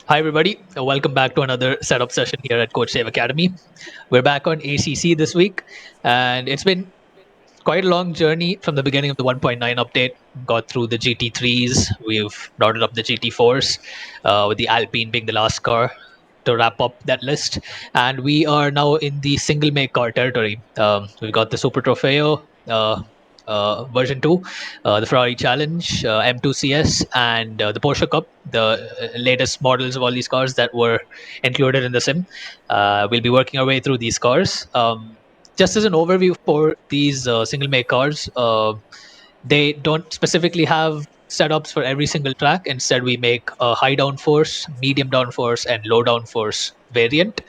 Hi, everybody. Welcome back to another setup session here at Coach Save Academy. We're back on ACC this week, and it's been quite a long journey from the beginning of the 1.9 update. Got through the GT3s, we've rounded up the GT4s, with the Alpine being the last car to wrap up that list. And we are now in the single make car territory. We've got the Super Trofeo. Version 2, the Ferrari Challenge, M2 CS, and the Porsche Cup, the latest models of all these cars that were included in the sim. We'll be working our way through these cars. Just as an overview for these single make cars, they don't specifically have setups for every single track. Instead, we make a high downforce, medium downforce, and low downforce variant.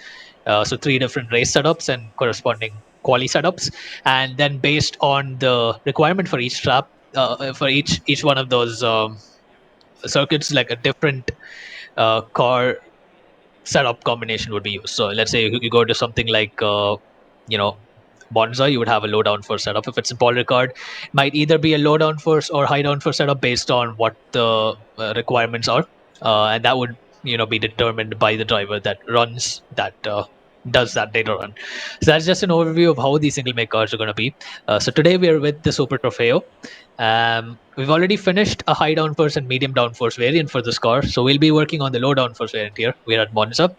So three different race setups and corresponding quali setups, and then based on the requirement for each trap, for each one of those circuits, like a different car setup combination would be used. So let's say you go to something like you know MONZA, you would have a low down force setup. If it's in Paul Ricard, it might either be a low down force or high down force setup based on what the requirements are, and that would be determined by the driver that runs that. Does that data run? So that's just an overview of how these single make cars are going to be. So today we are with the Super Trofeo. We've already finished a high downforce and medium downforce variant for this car, so we'll be working on the low downforce variant here. We're at Monza.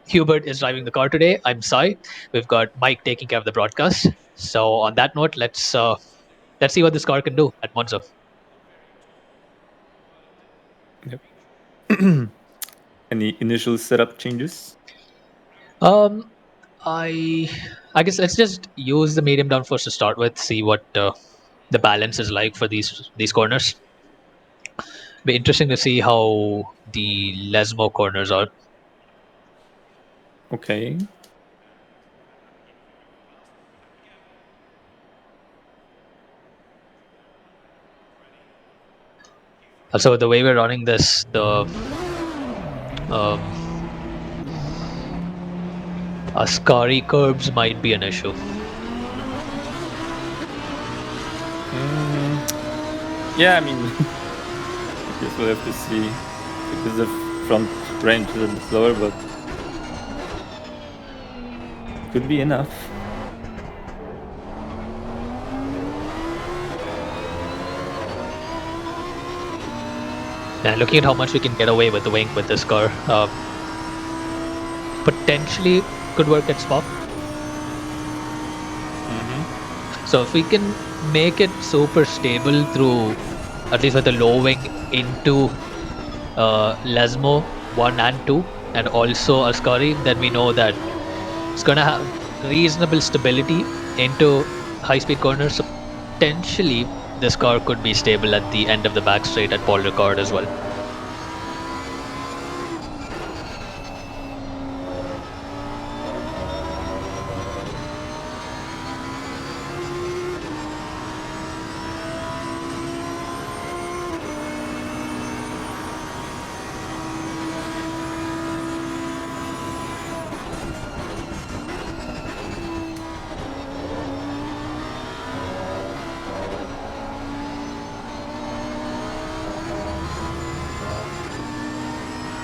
Hubert is driving the car today. I'm Sai. We've got Mike taking care of the broadcast. So on that note, let's see what this car can do at Monza. Yep. Any initial setup changes? Um, I I guess let's just use the medium downforce to start with. See what the balance is like for these corners. Be interesting to see how the Lesmo corners are. Okay. Also, the way we're running this, the um, Ascari curbs might be an issue. Yeah, I mean, I guess we'll have to see because the front range is a bit slower, but could be enough. And looking at how much we can get away with the wing with this car, potentially could work at Spa. So if we can make it super stable through, at least with the low wing, into Lesmo 1 and 2, and also Ascari, then we know that it's going to have reasonable stability into high-speed corners. So potentially, this car could be stable at the end of the back straight at Paul Ricard as well.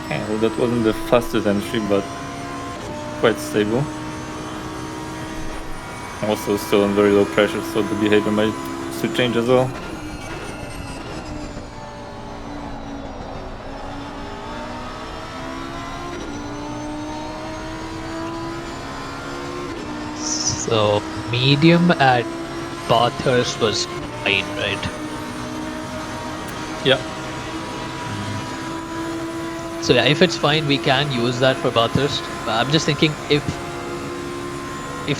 Okay, well, that wasn't the fastest entry, but quite stable. Also, still on very low pressure, so the behavior might still change as well. So medium at Bathurst was fine, right? Yeah. So yeah, if it's fine, we can use that for Bathurst. I'm just thinking if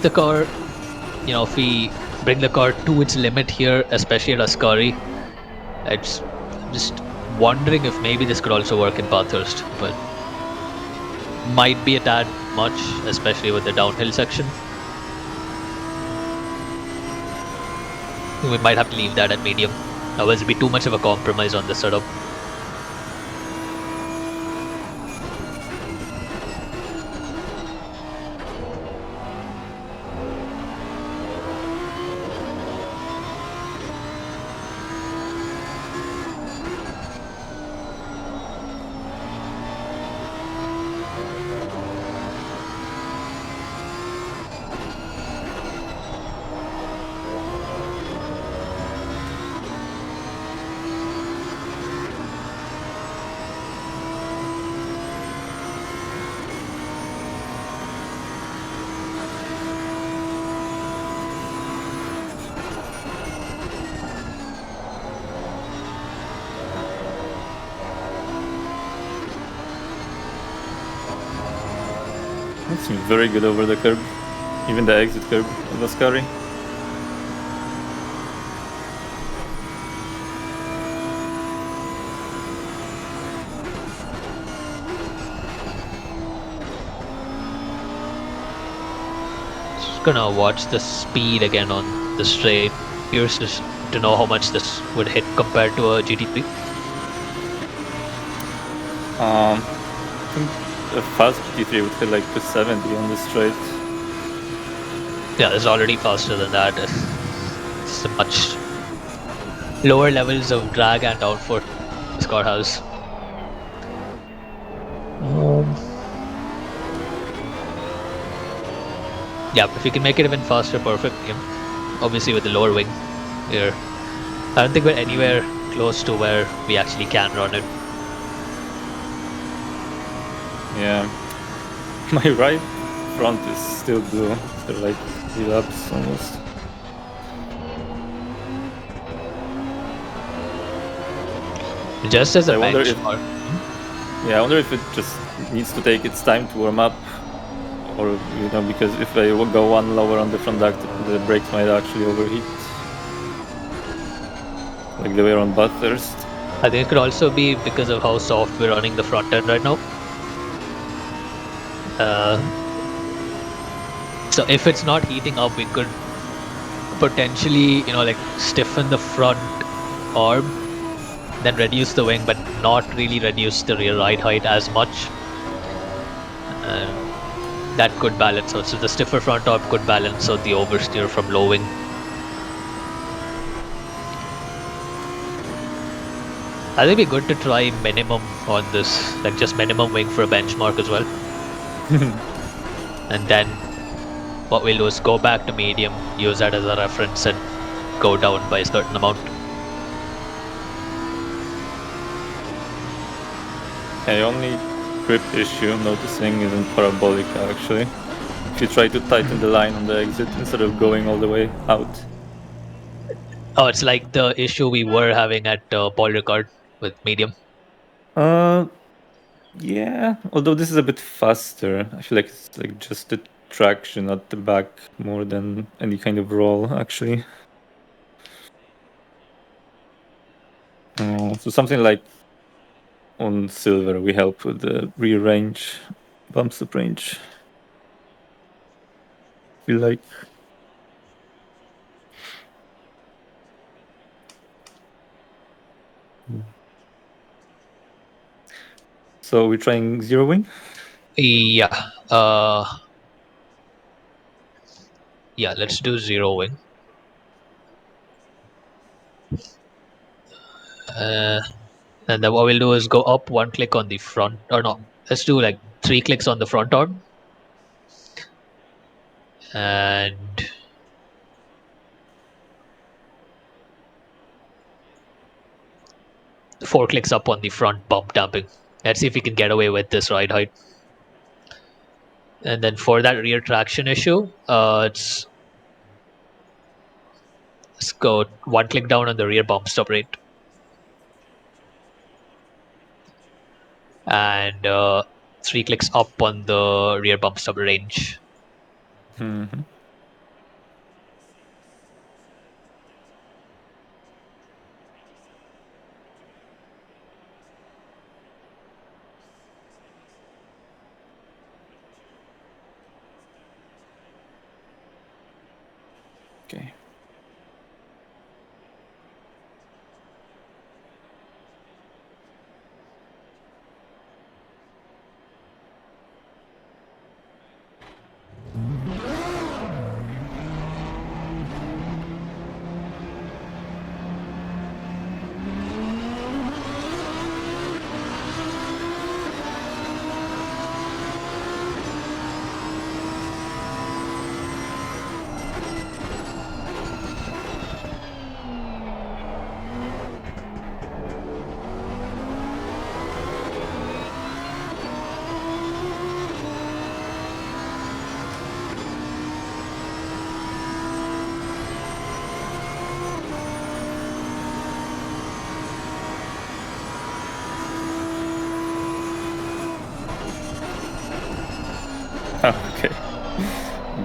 the car, if we bring the car to its limit here, especially at Ascari, I'm just wondering if maybe this could also work in Bathurst, but might be a tad much, especially with the downhill section. We might have to leave that at medium. Otherwise, it'd be too much of a compromise on the setup. It seems very good over the curb. Even the exit curb on the Scary. Just gonna watch the speed again on the straight. Curious to know how much this would hit compared to a GT3. I think a fast GT3 would hit like 270 on the straight. Yeah, it's already faster than that. It's a much lower levels of drag and downforce this car has. Yeah, if we can make it even faster, perfect. Yeah. Obviously, with the lower wing here, I don't think we're anywhere close to where we actually can run it. Yeah. My right front is still blue after like 3 laps almost. Just as a I wonder if benchmark. I wonder if it just needs to take its time to warm up, or because if I would go one lower on the front duct, the brakes might actually overheat, like they were on Bathurst. I think it could also be because of how soft we're running the front end right now. So if it's not heating up, we could potentially, like stiffen the front arm, then reduce the wing, but not really reduce the rear ride height as much. That could balance out. So the stiffer front arm could balance out the oversteer from low wing. I think it'd be good to try minimum on this, like just minimum wing for a benchmark as well. And then what we'll do is go back to medium, use that as a reference, and go down by a certain amount. The only grip issue I'm noticing isn't parabolic actually. If you try to tighten the line on the exit instead of going all the way out. Oh, it's like the issue we were having at Paul Ricard with medium. Yeah. Although this is a bit faster, I feel like it's like just the traction at the back more than any kind of roll actually. So something like on silver, we help with the rear range, bump stop range. Feel like. So we're trying zero wing. Yeah. Yeah, let's do zero wing. And then what we'll do is go up one click on the front, or no, let's do like 3 clicks on the front arm. And 4 clicks up on the front bump damping. Let's see if we can get away with this ride height. And then for that rear traction issue, let's go one click down on the rear bump stop rate. And 3 clicks up on the rear bump stop range. Mm-hmm. Okay.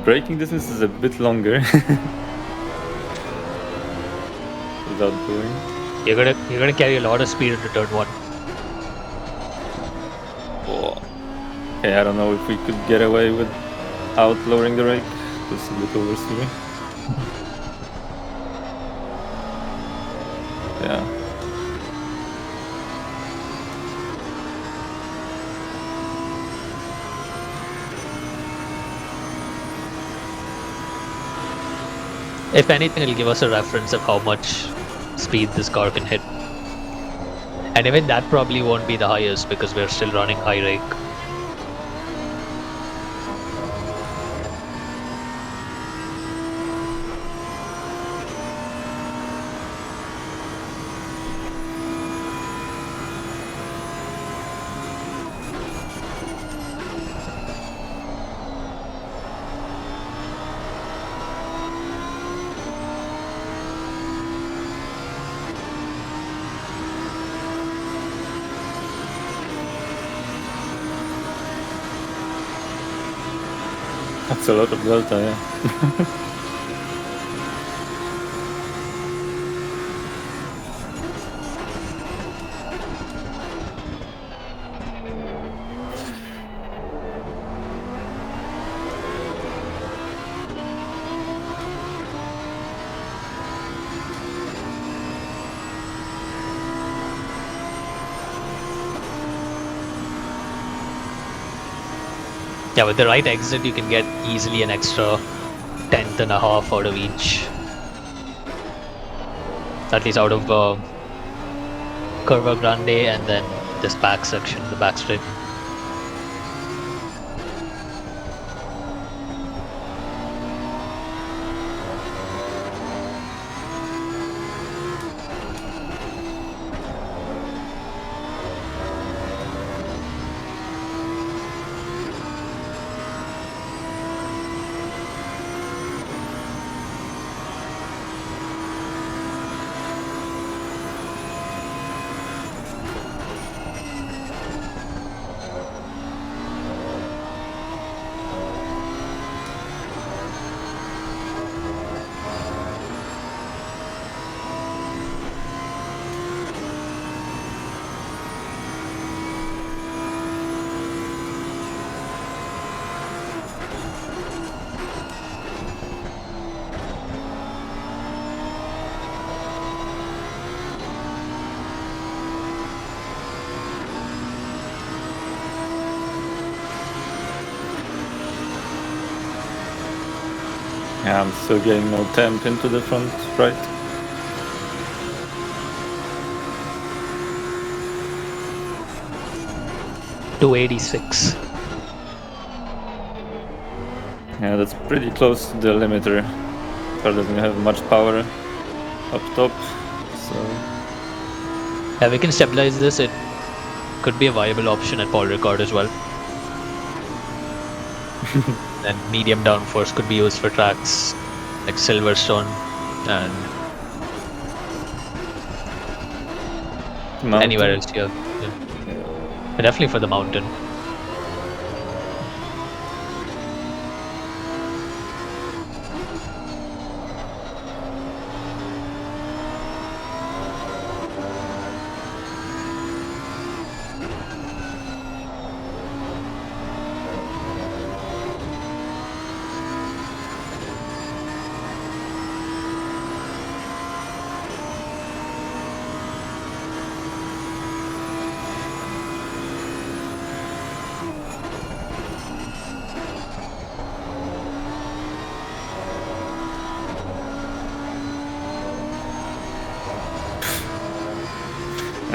braking distance is a bit longer. Without going. You're gonna carry a lot of speed into turn 1. Oh. Okay, I don't know if we could get away without lowering the rake. Just a bit oversteering. Yeah. If anything, it'll give us a reference of how much speed this car can hit. And even that probably won't be the highest because we're still running high rake. That's a lot of delta, yeah. Yeah, with the right exit, you can get easily an extra 10th and a half out of each. At least out of Curva Grande and then this back section, the back straight. Yeah, I'm still getting no temp into the front right. .286. Yeah, that's pretty close to the limiter. Car doesn't have much power up top, so Yeah, we can stabilize this. It could be a viable option at Paul Ricard as well. And medium downforce could be used for tracks like Silverstone and mountain. anywhere else here. Yeah. But definitely for the mountain.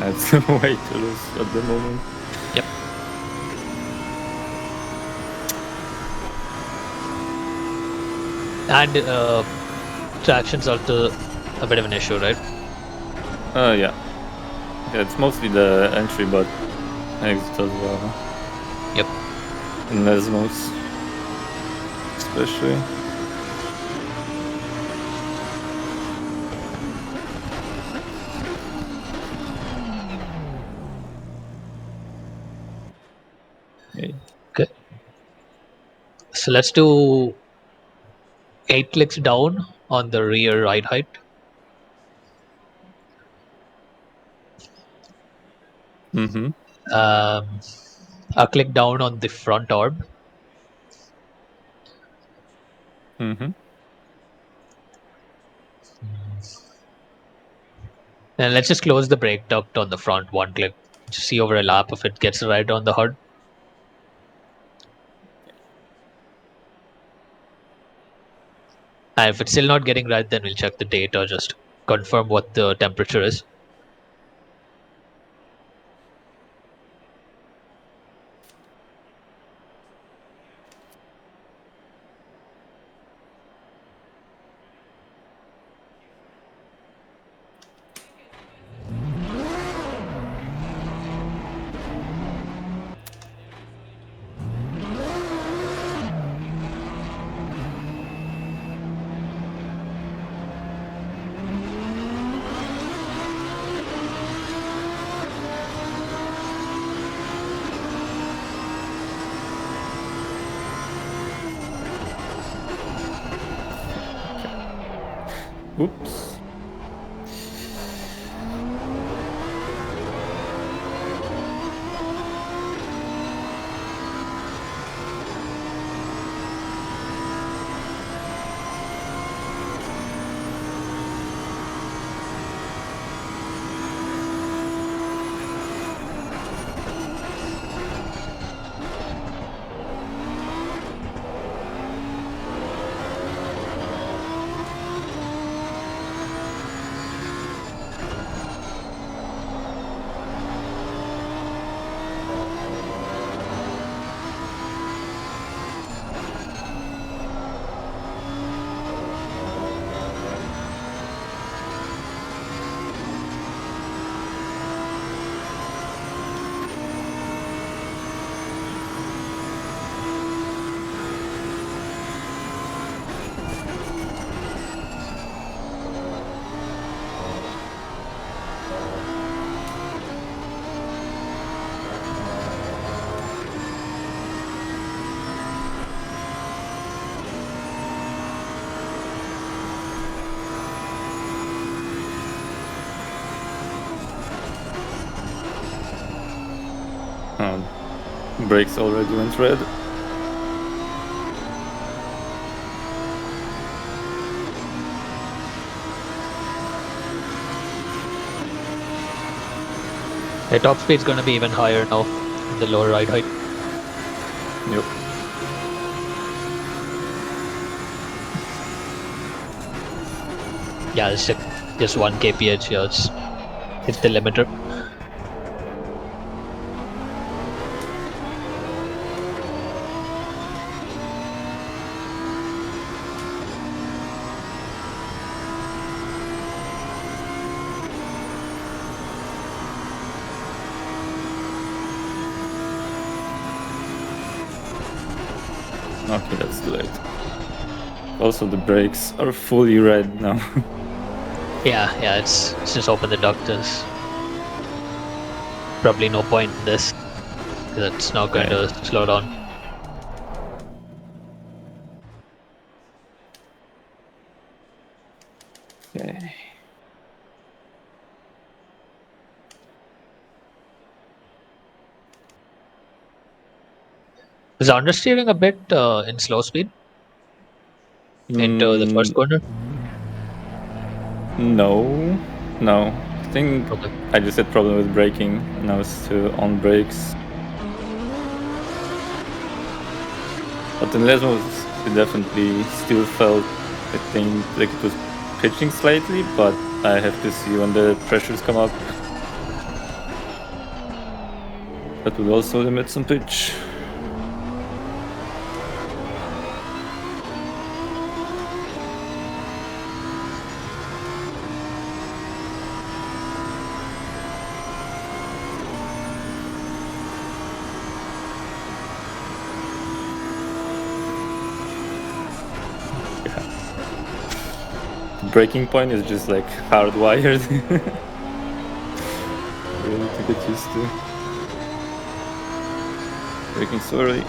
It's way too loose at the moment. Yep. And traction's also a bit of an issue, right? Yeah. Yeah, it's mostly the entry, but exit as well. Yep. In Nesmos, especially. Okay. So let's do 8 clicks down on the rear ride height. Mm-hmm. A click down on the front arm. Mm-hmm. And let's just close the brake duct on the front, one click. Just see over a lap if it gets right on the hood. And if it's still not getting right, then we'll check the data, just confirm what the temperature is. Oops. Brakes already went red. The top speed's going to be even higher now, the lower ride height. Yep. Yeah, it's just 1 kph here. It's hit the limiter. Okay, that's too late. Also, the brakes are fully red now. Yeah, it's just open the duct. There's probably no point in this, because it's not going to slow down. Okay. Is understeering a bit in slow speed into the first corner? No. I think Okay. I just had problem with braking. Now it's on brakes. But in Les modes, it definitely still felt, I think, like it was pitching slightly, but I have to see when the pressures come up. That would also limit some pitch. Breaking point is just like hardwired. Really to get used to. Braking so early.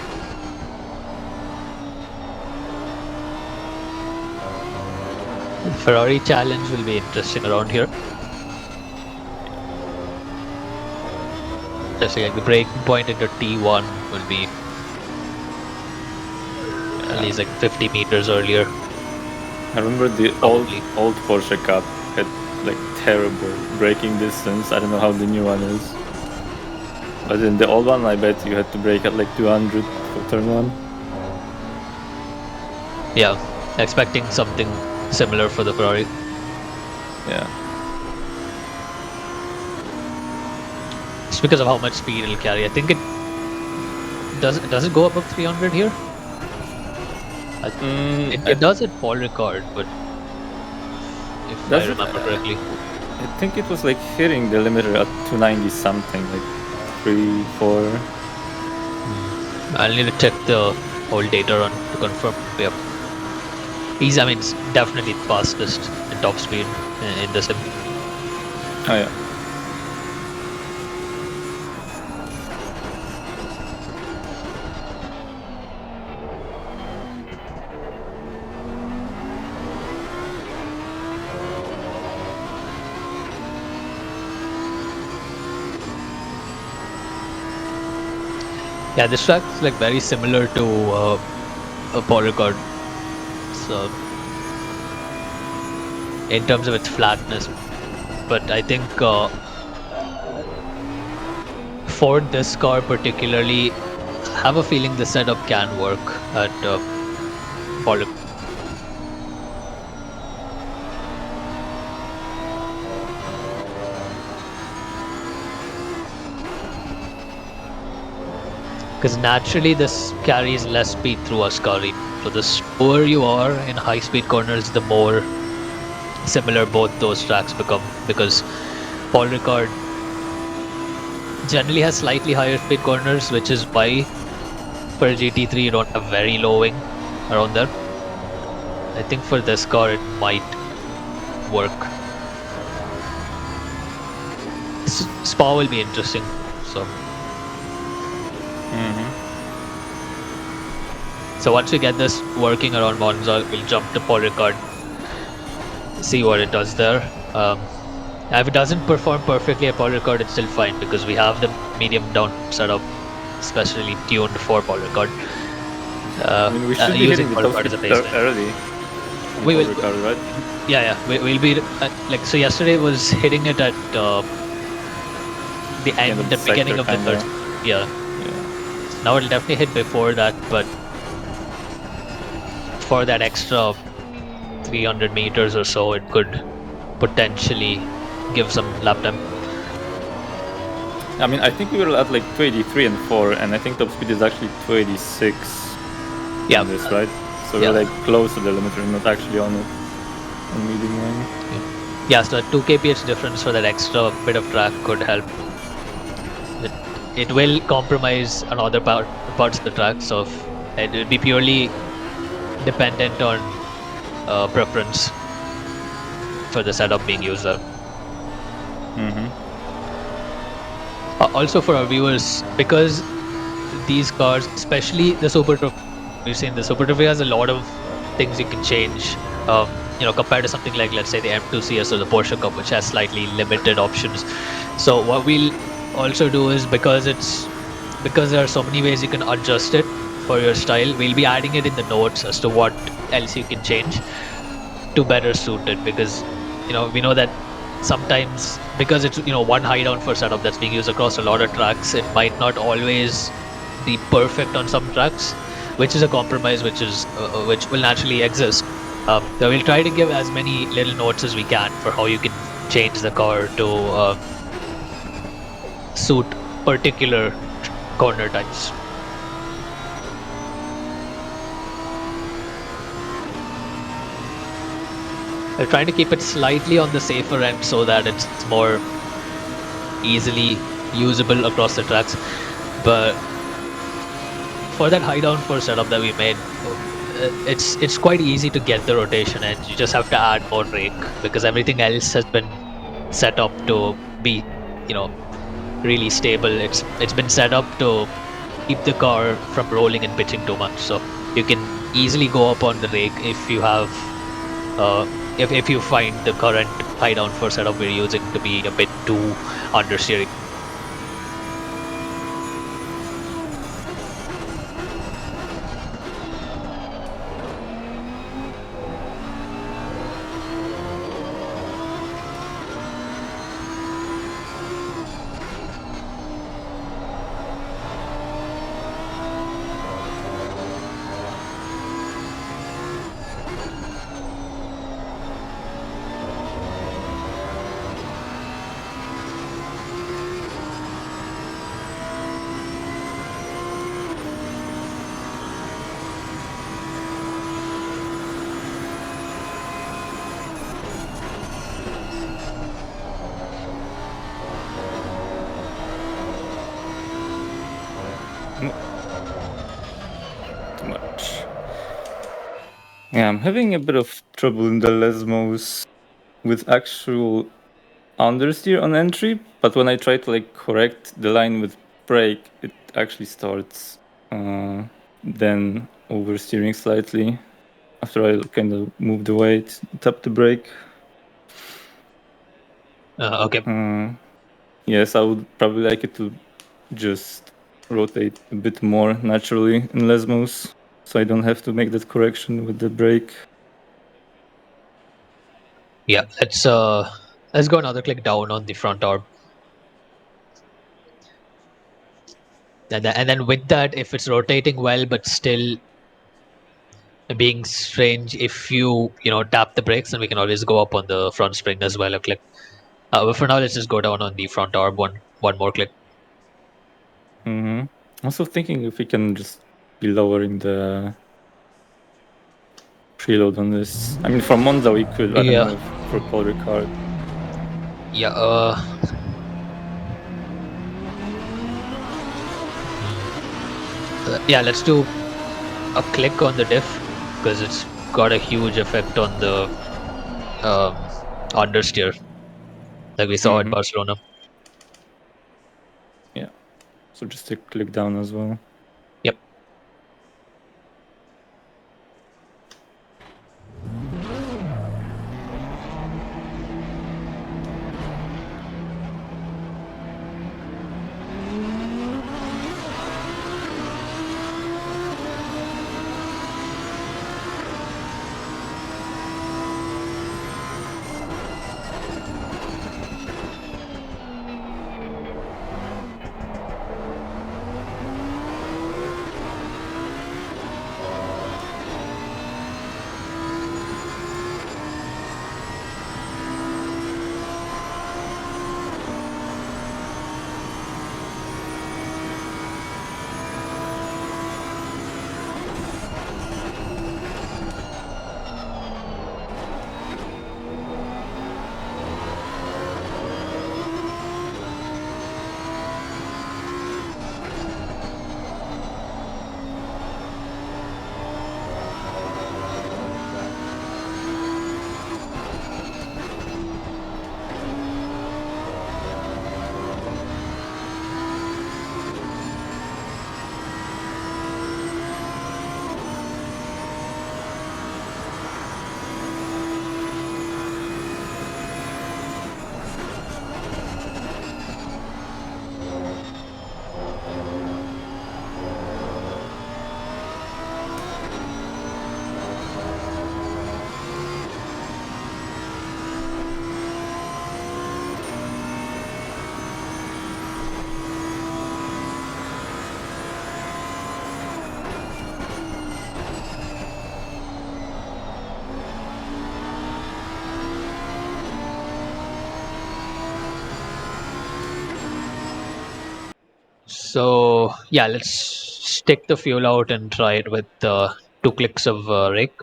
Ferrari challenge will be interesting around here. Just like the breaking point into T1 will be at least like 50 meters earlier. I remember the Probably. old Porsche Cup had like terrible braking distance. I don't know how the new one is. But in the old one, I bet you had to brake at like 200 for turn 1. Yeah, expecting something similar for the Ferrari. Yeah. It's because of how much speed it'll carry. I think it does it go above 300 here? It does at Paul Ricard, but if I remember correctly. I think it was like hitting the limiter at 290 something, like 3, 4. I'll need to check the whole data run to confirm. Yeah. I mean, it's definitely the fastest in top speed in the sim. Oh yeah. Yeah, this track's like very similar to a Paul Ricard. So, in terms of its flatness, but I think for this car particularly, I have a feeling the setup can work at Paul Ricard. Because naturally this carries less speed through Ascari. So the slower you are in high speed corners, the more similar both those tracks become, because Paul Ricard generally has slightly higher speed corners, which is why for GT3 you don't have very low wing around there. I think for this car it might work. Spa will be interesting. So So once we get this working around Monza, we'll jump to Paul Ricard, see what it does there. If it doesn't perform perfectly at Paul Ricard, it's still fine because we have the medium down setup, especially tuned for Paul Ricard. I mean, we should be hitting the top speed early. We will, Ricard, right? Yeah. We'll be like, so yesterday was hitting it at the beginning of the third. Yeah. Now it'll definitely hit before that, but for that extra 300 meters or so, it could potentially give some lap time. I mean, I think we were at like 283 and 4, and I think top speed is actually 286. Yeah. On this, right? So we're like close to the limiter, not actually on it. On medium line. Yeah, so that 2 kph difference for that extra bit of track could help. It will compromise on other parts of the track, so it will be purely dependent on preference for the setup being used there. Also for our viewers, because these cars, especially the Super Trophy, we've seen the Super Trophy has a lot of things you can change. Compared to something like, let's say, the M2 CS or the Porsche Cup, which has slightly limited options. So what we'll also do is, because there are so many ways you can adjust it for your style, we'll be adding it in the notes as to what else you can change to better suit it, because we know that sometimes, because it's one high down for setup that's being used across a lot of tracks, it might not always be perfect on some tracks, which is a compromise which will naturally exist. So we'll try to give as many little notes as we can for how you can change the car to suit particular corner types. We're trying to keep it slightly on the safer end so that it's more easily usable across the tracks. But for that high downforce setup that we made, it's quite easy to get the rotation, and you just have to add more rake because everything else has been set up to be, really stable. It's been set up to keep the car from rolling and pitching too much. So you can easily go up on the rake if you have if you find the current high downforce setup we're using to be a bit too understeering. Too much. Yeah, I'm having a bit of trouble in the Lesmos with actual understeer on entry, but when I try to like correct the line with brake, it actually starts then oversteering slightly after I kind of move the weight, tap the brake. Okay. Yes, I would probably like it to just rotate a bit more naturally in Lesmos, so I don't have to make that correction with the brake. Yeah, let's go another click down on the front arm. And then with that, if it's rotating well but still being strange, if you tap the brakes, then we can always go up on the front spring as well a click. But for now, let's just go down on the front arm one more click. Also thinking if we can just be lowering the preload on this. I mean, for Monza we could. I don't Yeah. know if for Paul Ricard. Yeah. Yeah. Let's do a click on the diff because it's got a huge effect on the understeer, like we saw at Barcelona. Yeah. So just a click down as well. Yep. So yeah, let's stick the fuel out and try it with 2 clicks of rake.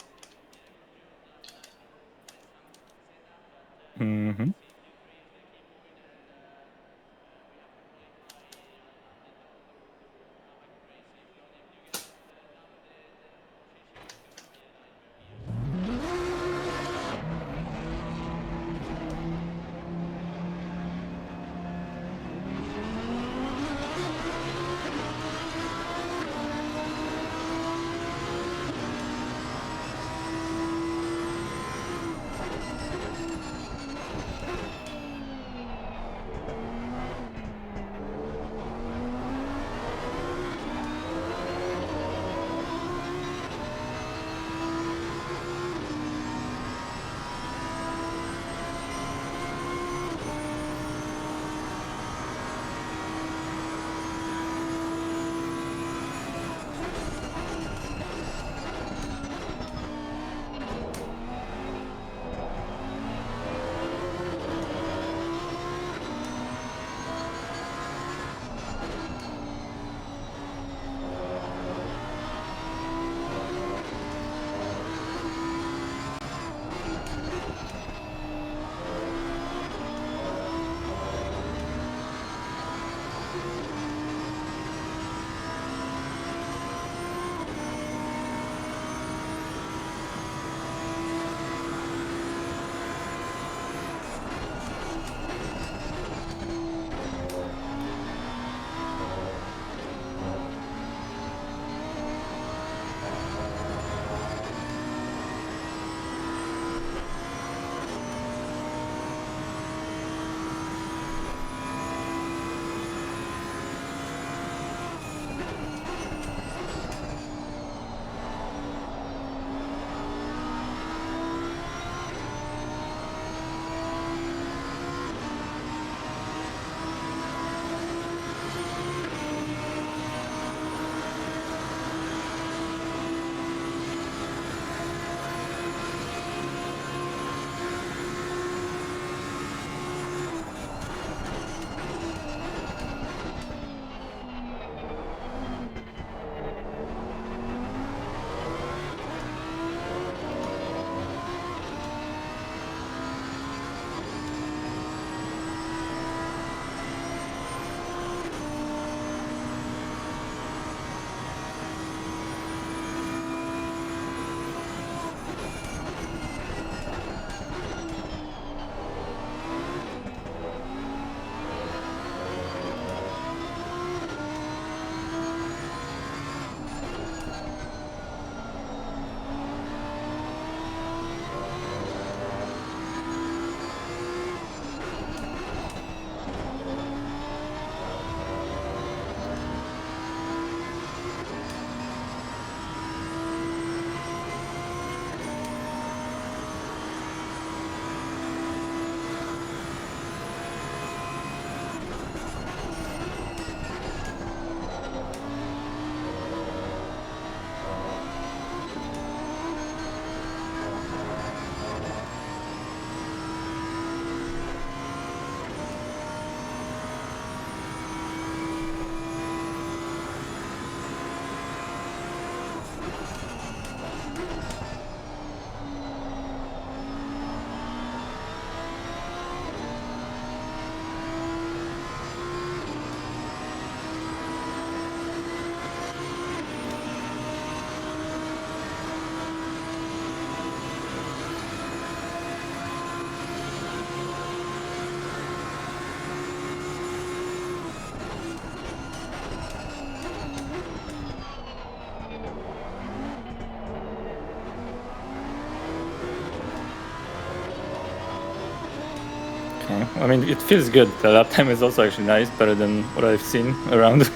I mean, it feels good. The lap time is also actually nice, better than what I've seen around.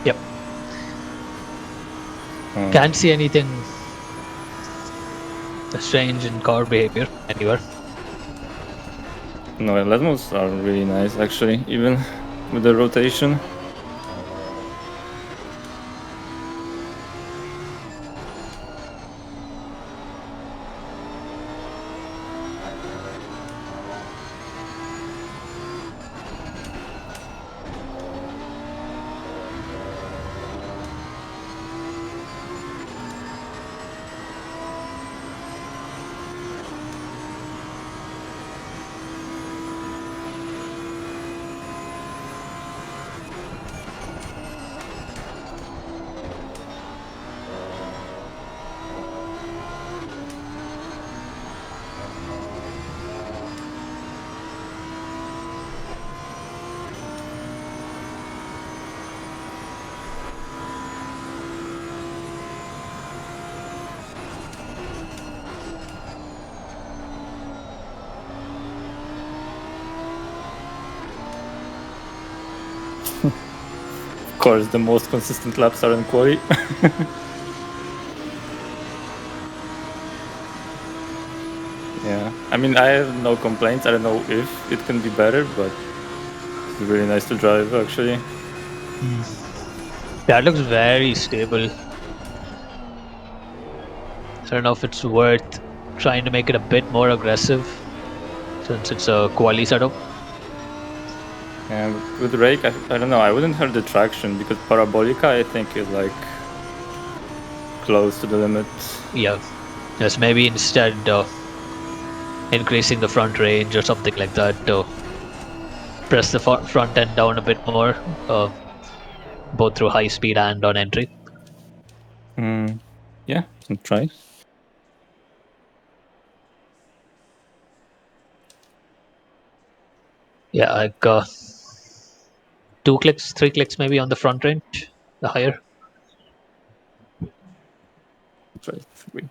Yep. Can't see anything strange in car behavior anywhere. No, Lasmos are really nice, actually, even with the rotation. Of course, the most consistent laps are in quali. Yeah, I mean, I have no complaints. I don't know if it can be better, but it's really nice to drive, actually. That looks very stable. I don't know if it's worth trying to make it a bit more aggressive since it's a quali setup. And with Rake, I don't know, I wouldn't hurt the traction because Parabolica, I think, is like close to the limit. Yeah. Just maybe instead increasing the front range or something like that to press the front end down a bit more, both through high speed and on entry. Yeah, can try. Yeah, like 2 clicks, 3 clicks maybe on the front range, the higher. Try 3.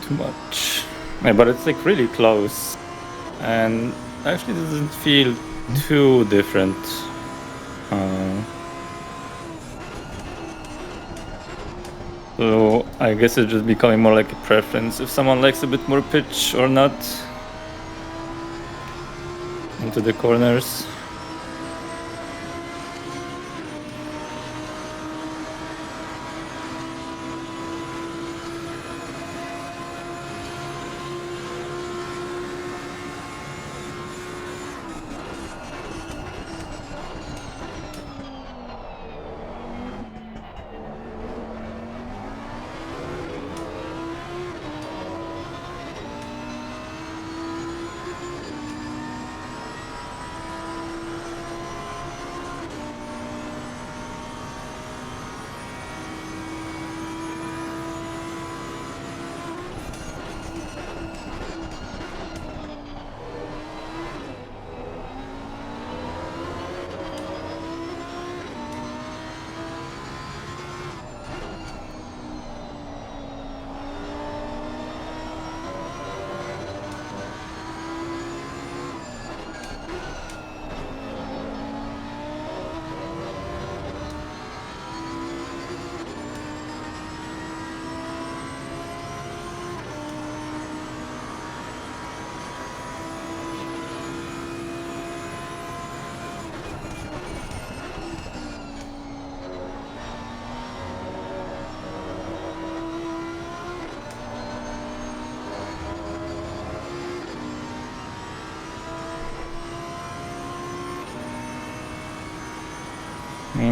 too much. Yeah, but it's like really close, and actually doesn't feel too different. So I guess it's just becoming more like a preference if someone likes a bit more pitch or not into the corners.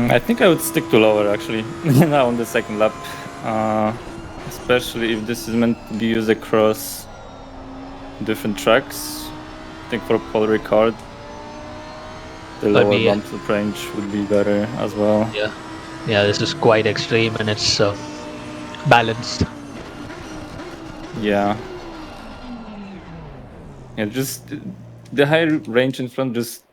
I think I would stick to lower actually now on the second lap, especially if this is meant to be used across different tracks. I think for Paul Ricard, the lower bump to range would be better as well. Yeah, this is quite extreme and it's balanced. Yeah, just the high range in front just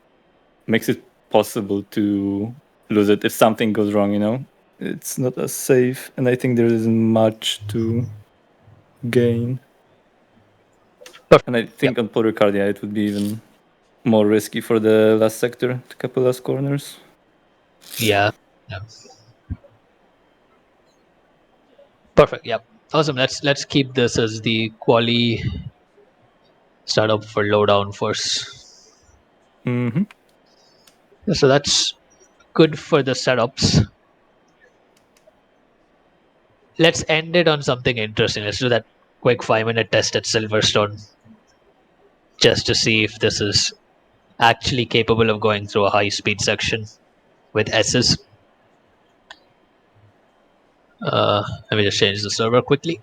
makes it possible to lose it if something goes wrong, you know? It's not as safe, and I think there isn't much to gain. And I think on Paul Ricard, it would be even more risky for the last sector, the couple last corners. Yeah. Perfect. Yep. Awesome. Let's keep this as the quali startup for lowdown first. So that's good for the setups. Let's end it on something interesting. Let's do that quick 5-minute test at Silverstone just to see if this is actually capable of going through a high speed section with S's. Let me just change the server quickly.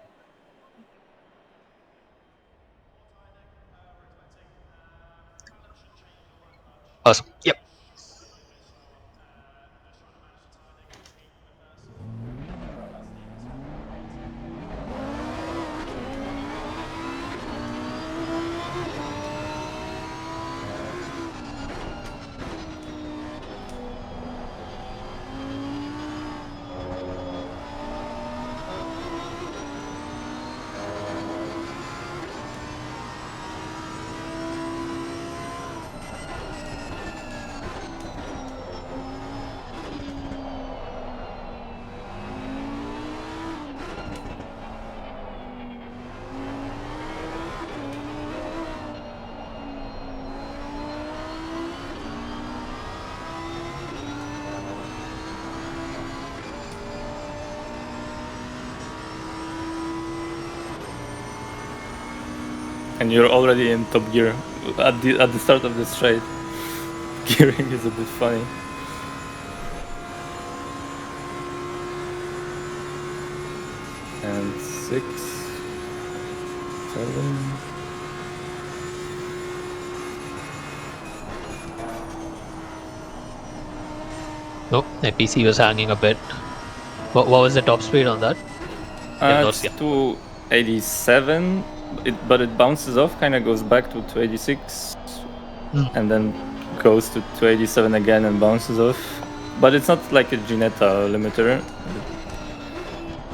Awesome. Yep. And you're already in top gear at the start of the straight. Gearing is a bit funny. And 6, 7. Nope, my PC was hanging a bit. What was the top speed on that? It's 287, but it bounces off, kind of goes back to 286, and then goes to 287 again and bounces off. But it's not like a Ginetta limiter.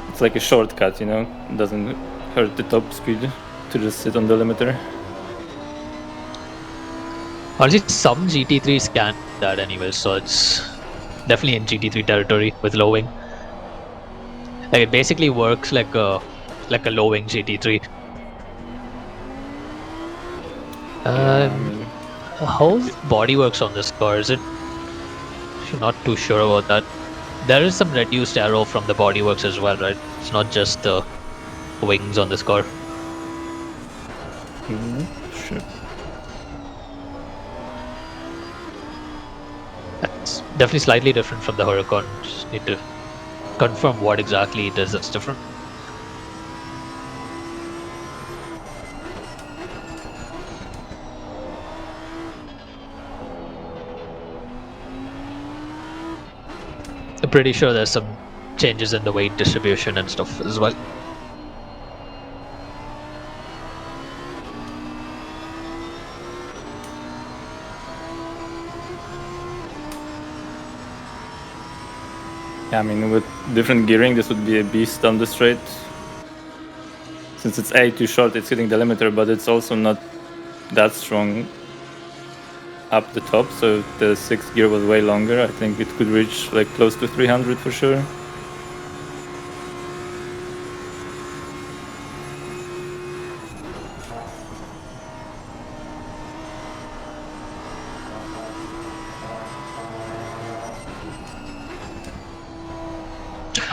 It's like a shortcut, you know? It doesn't hurt the top speed to just sit on the limiter. Honestly, some GT3s can do that anyway, so it's definitely in GT3 territory with low wing. Like it basically works like a low wing GT3. Yeah, I Um, mean, how body works on this car? Is it? Actually, not too sure about that. There is some reduced aero from the bodyworks as well, right? It's not just the wings on this car. sure. It's definitely slightly different from the Huracan. Just need to confirm what exactly it is that's different. I'm pretty sure there's some changes in the weight distribution and stuff as well. Yeah, I mean, with different gearing, this would be a beast on the straight. Since it's A too short, it's hitting the limiter, but it's also not that strong up the top. So if the sixth gear was way longer, I think it could reach like close to 300 for sure.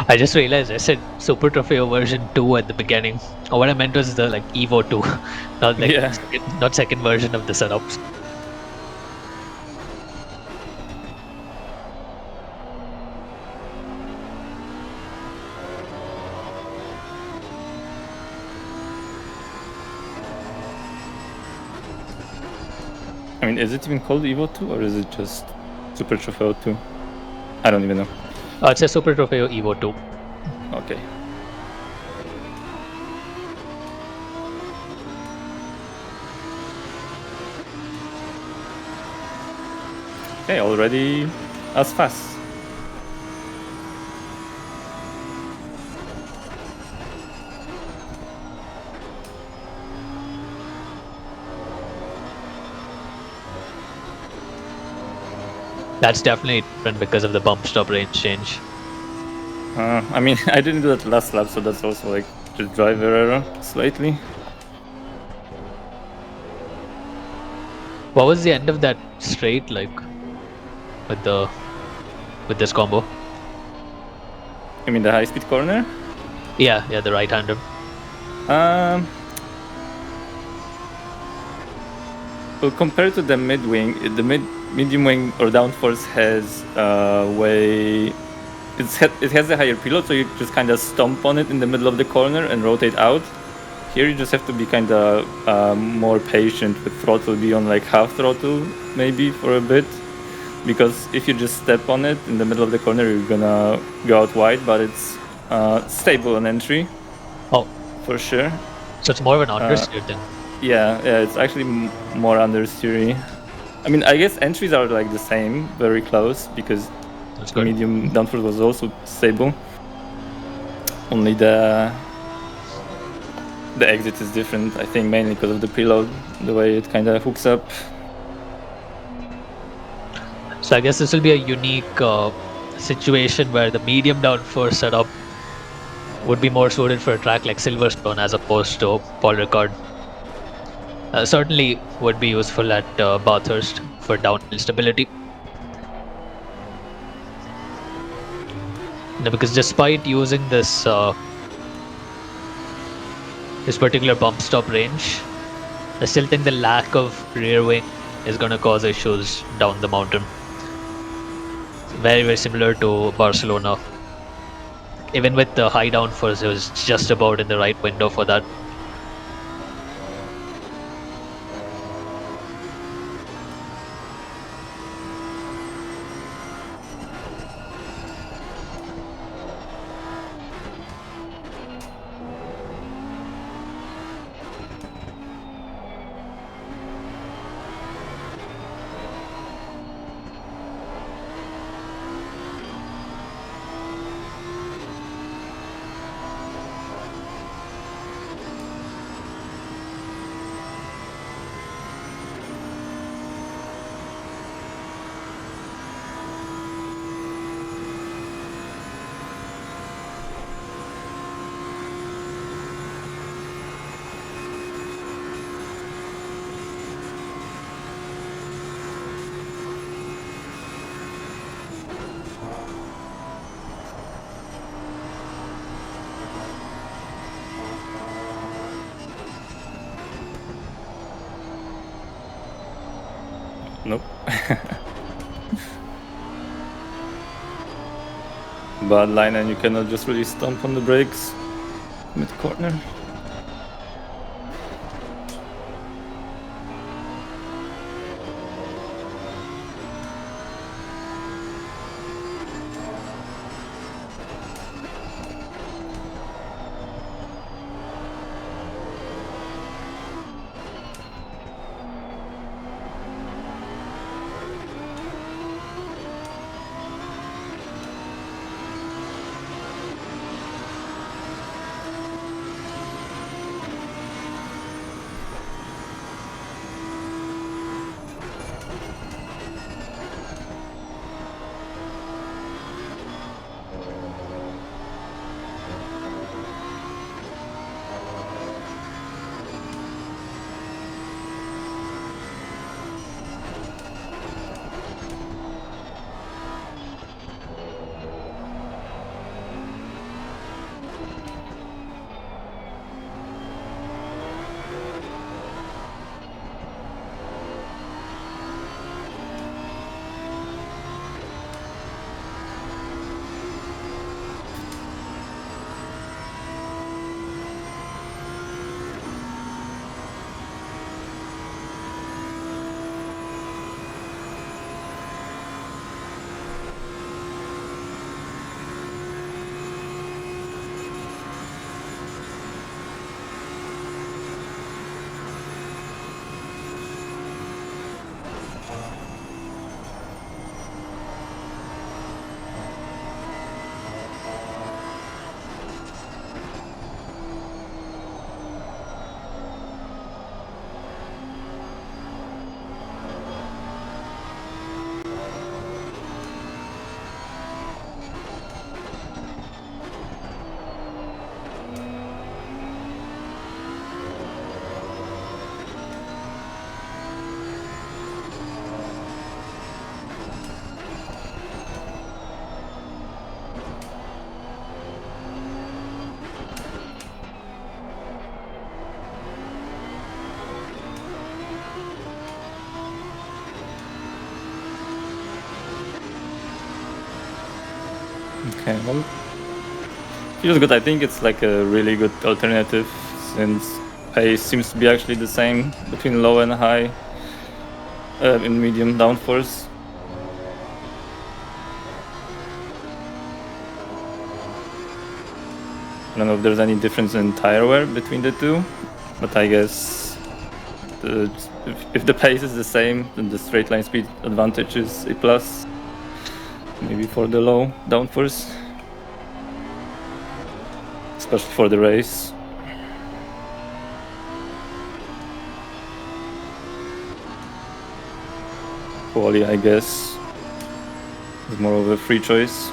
I just realized I said Super Trofeo version 2 at the beginning. Or what I meant was the like EVO 2, not like Yeah. not second version of the setups. I mean, is it even called EVO 2 or is it just Super Trofeo 2? I don't even know. It's a Super Trofeo EVO 2. Okay. Okay, already as fast. That's definitely different because of the bump stop range change. I mean, I didn't do that last lap, so that's also like just driver error slightly. What was the end of that straight like with the with this combo? I mean, the high-speed corner. Yeah, the right hander. Um, well, compared to the mid-wing, the medium wing or downforce has way. It has a higher preload, so you just kind of stomp on it in the middle of the corner and rotate out. Here you just have to be kind of more patient with throttle, be on like half throttle maybe for a bit, because if you just step on it in the middle of the corner, you're gonna go out wide, but it's stable on entry. Oh, for sure. so it's more of an understeer thing. Yeah, it's actually more understeery. I mean, I guess entries are like the same, very close, because That's good. medium downforce was also stable. Only the exit is different, I think, mainly because of the preload, the way it kind of hooks up. So I guess this will be a unique situation where the medium downforce setup would be more suited for a track like Silverstone as opposed to Paul Ricard. Certainly would be useful at Bathurst for downhill stability. Because despite using this particular bump stop range, I still think the lack of rear wing is going to cause issues down the mountain. Very, very similar to Barcelona. Even with the high downforce, it was just about in the right window for that. Nope. Bad line, and you cannot just really stomp on the brakes mid corner. Okay, well, feels good. I think it's like a really good alternative since pace seems to be actually the same between low and high in medium downforce. I don't know if there's any difference in tire wear between the two, but I guess if the pace is the same, then the straight line speed advantage is a plus. Maybe for the low downforce, especially for the race. Quali, I guess, is more of a free choice.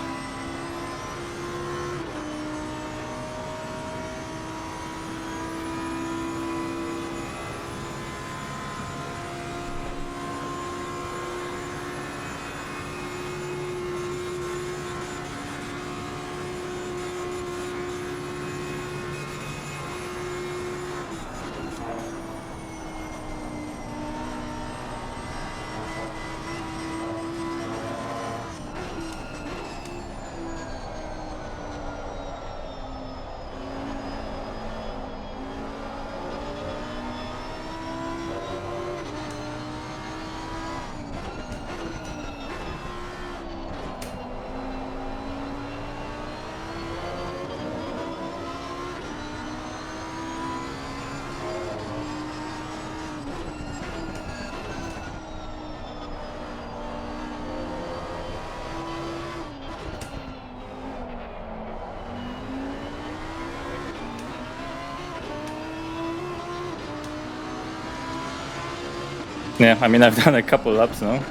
Yeah, I mean, I've done a couple laps now.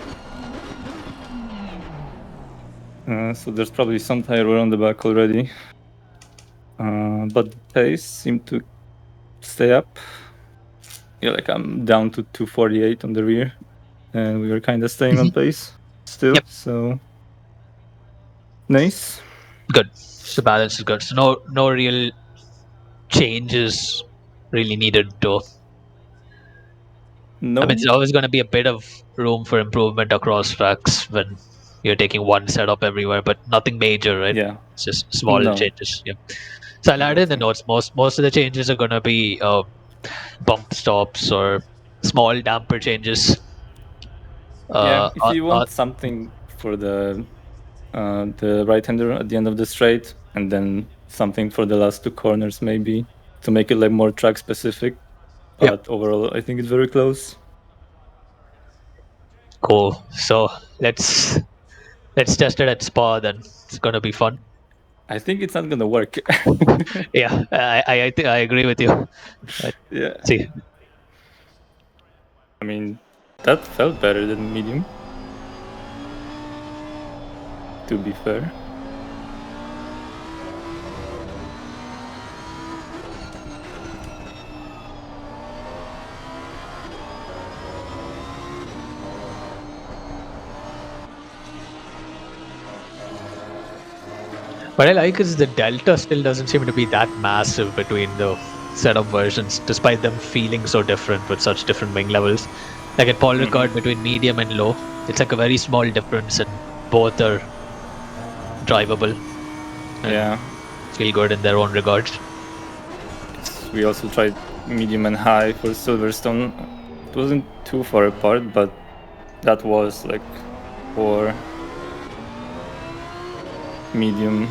So there's probably some tire wear on the back already. But the pace seemed to stay up. Yeah, like I'm down to 248 on the rear. And we were kind of staying on pace still. Yep. So nice. Good. The balance is good. So no real changes really needed to I mean, No. there's always going to be a bit of room for improvement across tracks when you're taking one setup everywhere, but nothing major, right? Yeah. It's just small No. changes. Yeah. So I'll add in the Exactly. notes. Most of the changes are going to be bump stops or small damper changes. Yeah. If you On want something for the right-hander at the end of the straight, and then something for the last two corners, maybe to make it like more track specific. yeah, But overall, I think it's very close. cool. So let's let's test it at Spa then. It's going to be fun. I think it's not gonna work. Yeah, I think I agree with you. Let's Yeah. see. I mean, that felt better than medium, to be fair. What I like is the delta still doesn't seem to be that massive between the setup versions, despite them feeling so different with such different wing levels. Like at Paul Hmm. Ricard between medium and low, it's like a very small difference, and both are drivable and Yeah. feel good in their own regards. We also tried medium and high for Silverstone. It wasn't too far apart, but that was like for medium.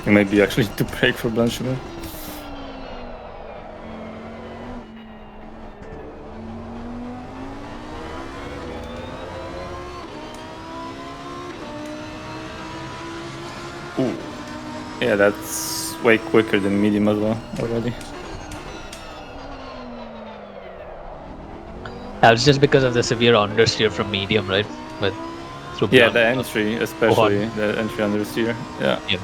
You might be actually to break for Blanchiment. Ooh. Yeah, that's way quicker than medium as well already. That was just because of the severe understeer from medium, right? But through Yeah, blunt, the entry, especially Wuhan. the entry understeer. Yeah. Yeah.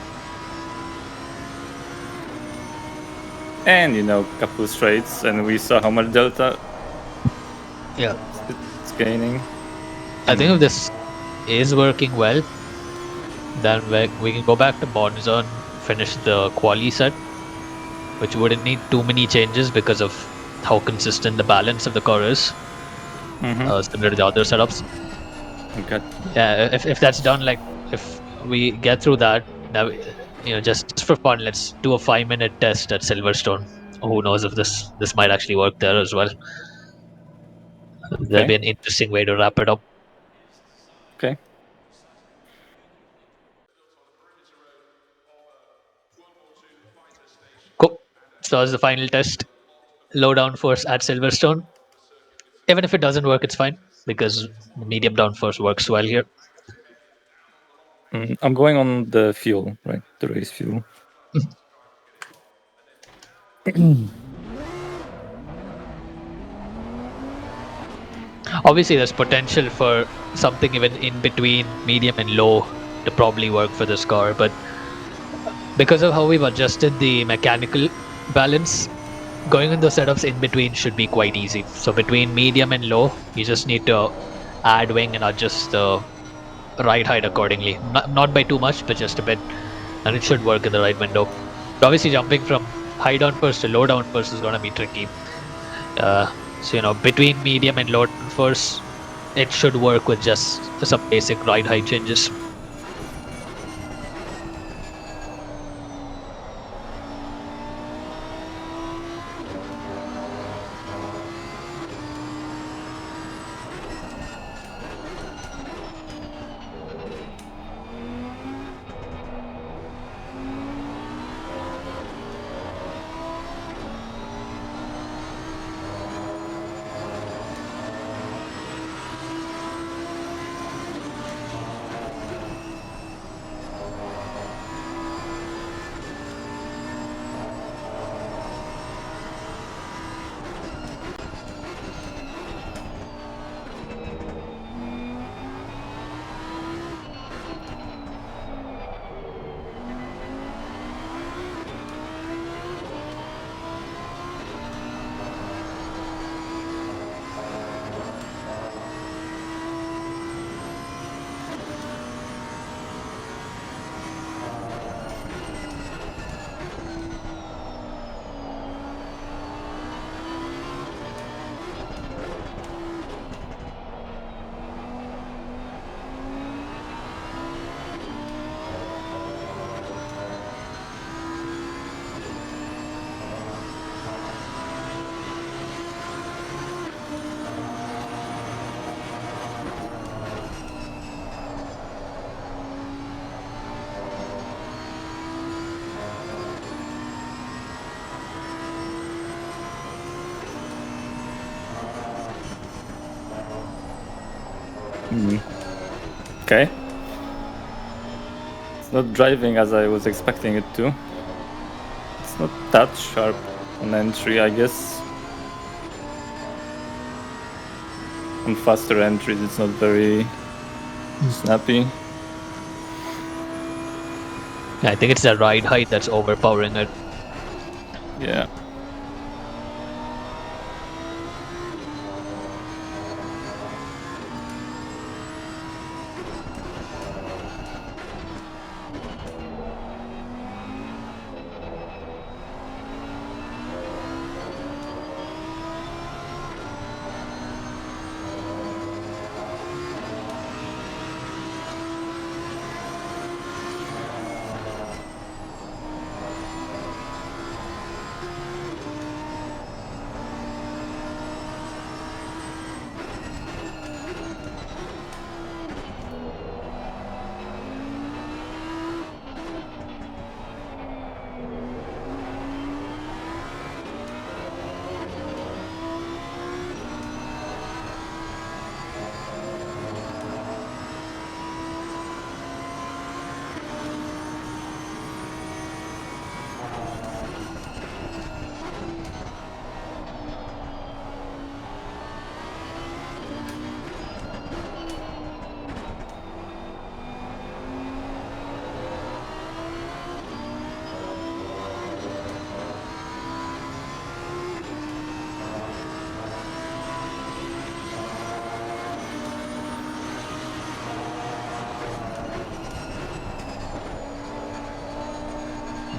And a couple of straights, and we saw how much delta Yeah. it's gaining. I think if this is working well, then we can go back to MONZA and finish the quali set, which wouldn't need too many changes because of how consistent the balance of the car is, Mm-hmm. similar to the other setups. Okay. Yeah, if that's done, like if we get through that, now just for fun, let's do a 5 minute test at Silverstone. Who knows if this might actually work there as well. That'll Okay. be an interesting way to wrap it up. Okay. So as the final test, low downforce at Silverstone. Even if it doesn't work, it's fine because medium downforce works well here. I'm going on the fuel, right? The race fuel. Obviously, there's potential for something even in between medium and low to probably work for this car, but because of how we've adjusted the mechanical balance, going in those setups in between should be quite easy. So between medium and low, you just need to add wing and adjust the ride height accordingly. Not by too much, but just a bit, and it should work in the right window. But obviously, jumping from high down first to low down first is going to be tricky. So between medium and low down first, it should work with just some basic ride height changes. Okay. It's not driving as I was expecting it to. It's not that sharp on entry, I guess. On faster entries, it's not very snappy. I think it's the ride height that's overpowering it. Yeah.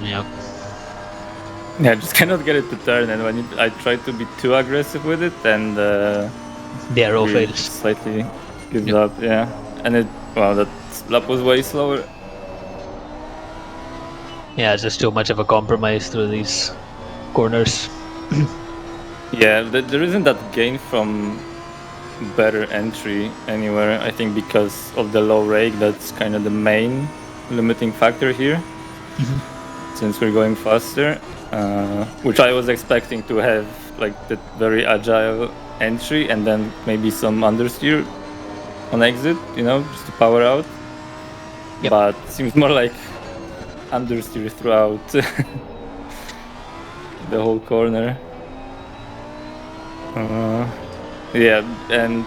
Yeah. Yeah, I just cannot get it to turn, and when I try to be too aggressive with it, and The arrow rear fails. slightly gives Yep. up. Yeah, and that lap was way slower. Yeah, it's just too much of a compromise through these corners. Yeah, there isn't that gain from better entry anywhere. I think because of the low rake, that's kind of the main limiting factor here. since we're going faster, which I was expecting to have like that very agile entry and then maybe some understeer on exit, just to power out. Yep. But seems more like understeer throughout the whole corner. Yeah, and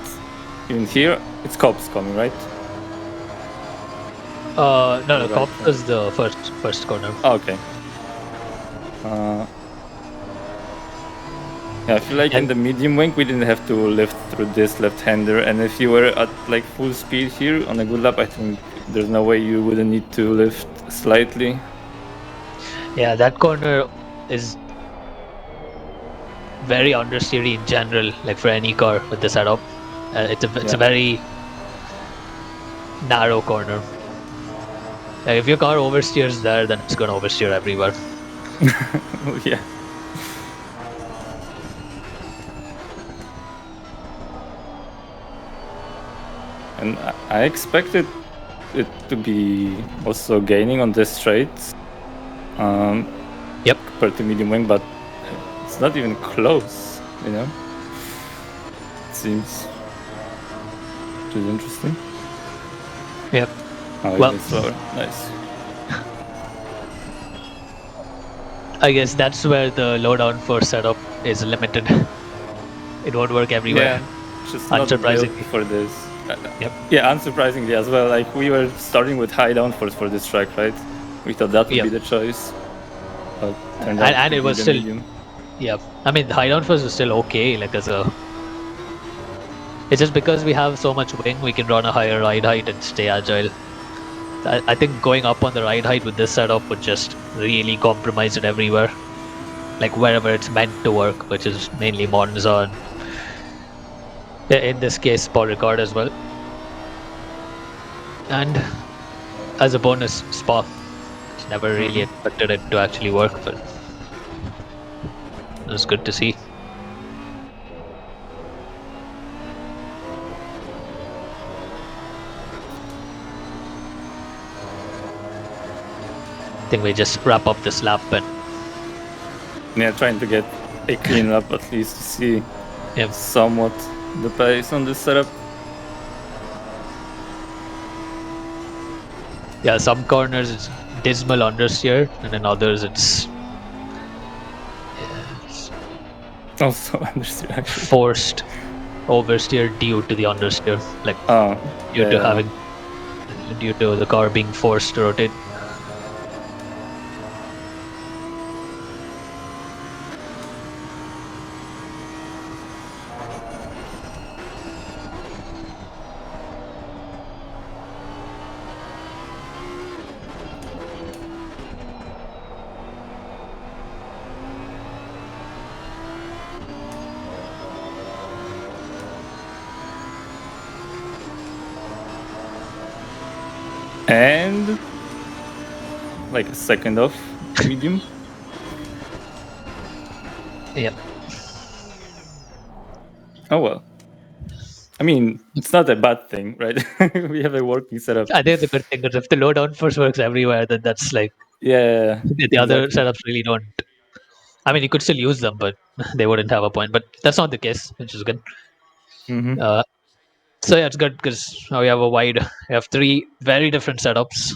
in here it's cops coming, right? No, Right. Cop is the first corner. Oh, okay. Yeah, I feel like in the medium wing we didn't have to lift through this left-hander, and if you were at like full speed here on a good lap, I think there's no way you wouldn't need to lift slightly. Yeah, that corner is very understeery in general, like for any car with the setup. It's a very narrow corner. Like if your car oversteers there, then it's gonna oversteer everywhere. Yeah. And I expected it to be also gaining on this straight. Yep. Compared to medium wing, but it's not even close, It seems which is interesting. Yep. Oh, Well, even slower. Nice. I guess that's where the low downforce setup is limited. It won't work everywhere. Yeah, just not built Unsurprisingly. for this. Yep. Yeah, unsurprisingly as well. Like we were starting with high downforce for this track, right? We thought that would Yep. be the choice, but turned out And to it be was the still, medium. yeah. I mean, the high downforce was still okay. Like as a, it's just because we have so much wing, we can run a higher ride height and stay agile. I think going up on the ride height with this setup would just really compromise it everywhere. Like wherever it's meant to work, which is mainly Monza and in this case Paul Ricard as well. And as a bonus, Spa. It's never really expected it to actually work, but it was good to see. I think we just wrap up this lap and Yeah, trying to get a clean lap at least to see yeah. somewhat the pace on this setup. Yeah, some corners it's dismal understeer, and in others it's Also understeer actually. forced oversteer due to the understeer, like due to the car being forced to rotate. And like a second off medium. Yeah. Oh well. I mean, it's not a bad thing, right? We have a working setup. I think the good thing is if the low downforce works everywhere, then that's like Yeah, the other exactly. setups really don't. I mean, you could still use them, but they wouldn't have a point. But that's not the case, which is good. Mm-hmm. So yeah, it's good because now we have we have three very different setups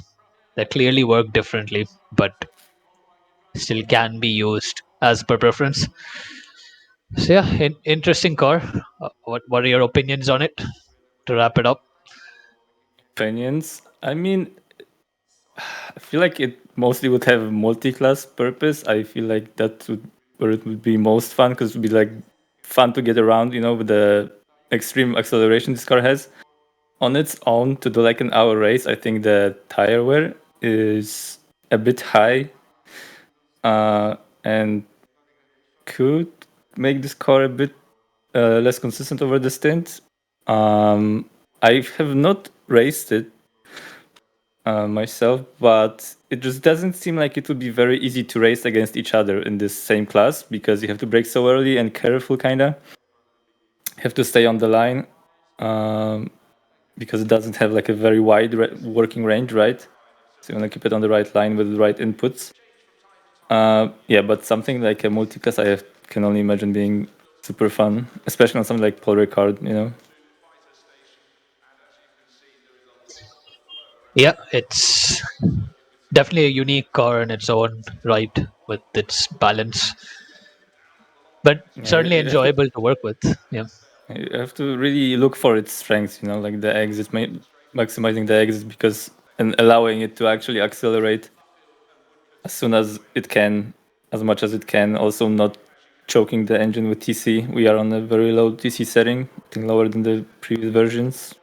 that clearly work differently, but still can be used as per preference. So yeah, interesting car. What are your opinions on it? To wrap it up, Opinions. I mean, I feel like it mostly would have multi-class purpose. I feel like that would where it would be most fun because it would be like fun to get around, with the extreme acceleration this car has. On its own, to do like an hour race, I think the tire wear is a bit high, and could make this car a bit less consistent over the stint. I have not raced it myself, but it just doesn't seem like it would be very easy to race against each other in this same class because you have to brake so early and careful, kinda. You have to stay on the line because it doesn't have like a very wide working range, right? So you want to keep it on the right line with the right inputs. Yeah, but something like a multiclass, can only imagine being super fun, especially on something like Paul Ricard, you know. Yeah, it's definitely a unique car in its own right with its balance, but Yeah, certainly enjoyable to work with. Yeah. you have to really look for its strengths, you know, like the exit, maximizing the exit because and allowing it to actually accelerate as soon as it can, as much as it can. Also, not choking the engine with TC. We are on a very low TC setting, I think lower than the previous versions.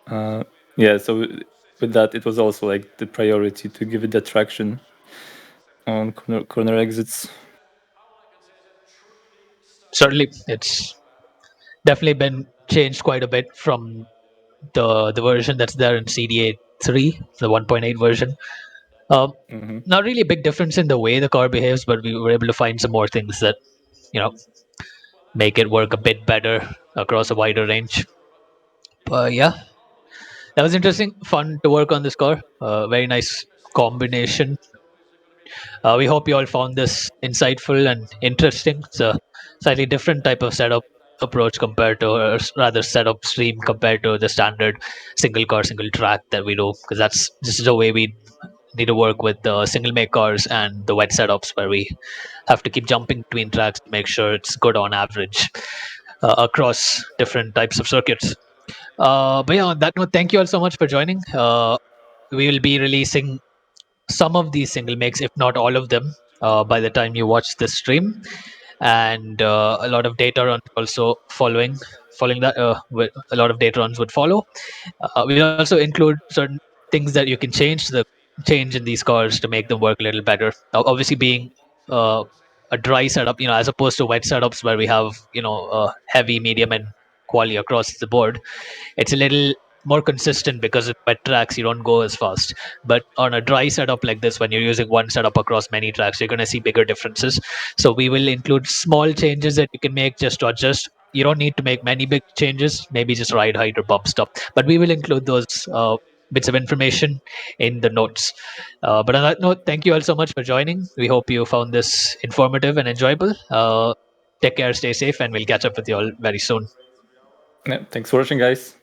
Yeah, so with that, it was also like the priority to give it that traction on corner exits. Certainly, it's definitely been changed quite a bit from the version that's there in CDA 3, the 1.8 version. Um, Hmm. Not really a big difference in the way the car behaves, but we were able to find some more things that you know make it work a bit better across a wider range. But yeah, that was interesting, fun to work on this car. Very nice combination. We hope you all found this insightful and interesting. It's a slightly different type of setup approach compared to, or rather, setup stream compared to the standard single car, single track that we do, because that's this is the way we need to work with the single make cars and the wet setups where we have to keep jumping between tracks to make sure it's good on average across different types of circuits. But yeah, on that note, thank you all so much for joining. We will be releasing some of these single makes, if not all of them, by the time you watch this stream. And a lot of data runs also following that. A lot of data runs would follow. We'll also include certain things that you can change in these cars to make them work a little better. Obviously, being uh, a dry setup, as opposed to wet setups where we have heavy, medium, and quality across the board, it's a little more consistent because with wet tracks you don't go as fast. But on a dry setup like this, when you're using one setup across many tracks, you're going to see bigger differences. So we will include small changes that you can make just to adjust. You don't need to make many big changes, maybe just ride height or bump stop, but we will include those bits of information in the notes. But on that note, thank you all so much for joining. We hope you found this informative and enjoyable. Take care, stay safe, and we'll catch up with you all very soon. Yeah, thanks for watching, guys.